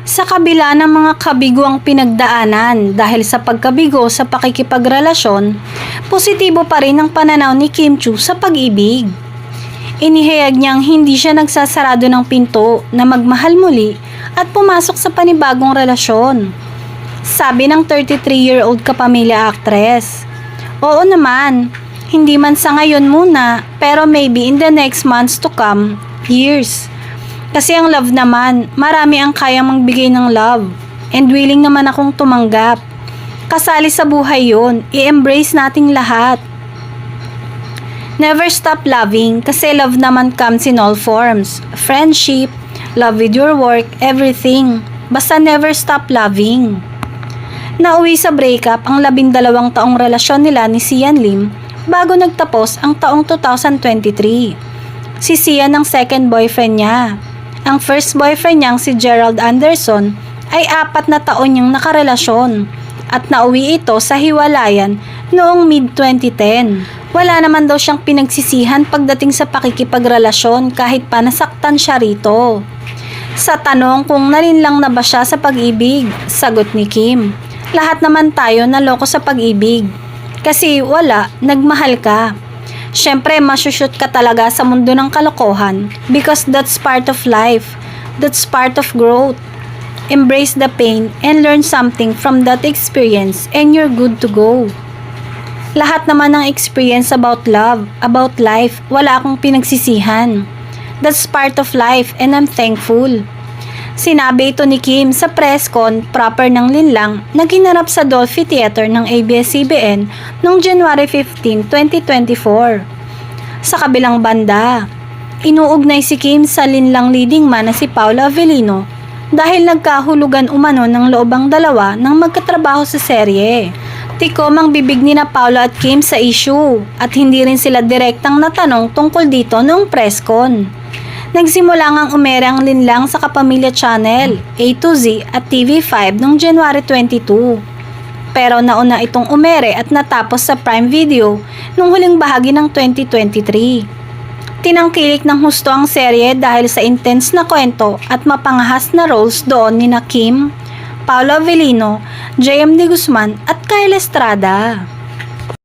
Sa kabila ng mga kabiguang pinagdaanan dahil sa pagkabigo sa pakikipagrelasyon, positibo pa rin ang pananaw ni Kim Chiu sa pag-ibig. Inihayag niyang hindi siya nagsasarado ng pinto na magmahal muli at pumasok sa panibagong relasyon. Sabi ng 33-year-old kapamilya actress. Oo naman, hindi man sa ngayon muna, pero maybe in the next months to come, years. Kasi ang love naman, marami ang kayang magbigay ng love. And willing naman akong tumanggap. Kasali sa buhay yun, i-embrace nating lahat. Never stop loving kasi love naman comes in all forms. Friendship, love with your work, everything. Basta never stop loving. Nauwi sa breakup ang 12 taong relasyon nila ni Sian Lim bago nagtapos ang taong 2023. Si Sian ang second boyfriend niya. Ang first boyfriend niyang si Gerald Anderson ay 4 na taon niyang nakarelasyon at nauwi ito sa hiwalayan noong mid-2010. Wala naman daw siyang pinagsisihan pagdating sa pakikipagrelasyon kahit pa nasaktan siya rito. Sa tanong kung nalinlang na ba siya sa pag-ibig, sagot ni Kim, lahat naman tayo naloko sa pag-ibig. Kasi wala, nagmahal ka. Siyempre, masushoot ka talaga sa mundo ng kalokohan because that's part of life. That's part of growth. Embrace the pain and learn something from that experience and you're good to go. Lahat naman ng experience about love, about life, wala akong pinagsisihan. That's part of life and I'm thankful. Sinabi ito ni Kim sa press con proper ng Linlang na ginanap sa Dolphy Theater ng ABS-CBN noong January 15, 2024. Sa kabilang banda, inuugnay si Kim sa Linlang leading man na si Paula Avellino dahil nagkahulugan umano ng loob ang dalawa nang magkatrabaho sa serye. Tikom ang bibig ni na Paula at Kim sa issue at hindi rin sila direktang natanong tungkol dito noong press con. Nagsimula ngang umere ang Linlang sa Kapamilya Channel, A to Z at TV5 noong January 22. Pero nauna itong umere at natapos sa Prime Video noong huling bahagi ng 2023. Tinangkilik ng husto ang serye dahil sa intense na kwento at mapangahas na roles doon ni na Kim, Paula Avellino, JM De Guzman at Kyle Estrada.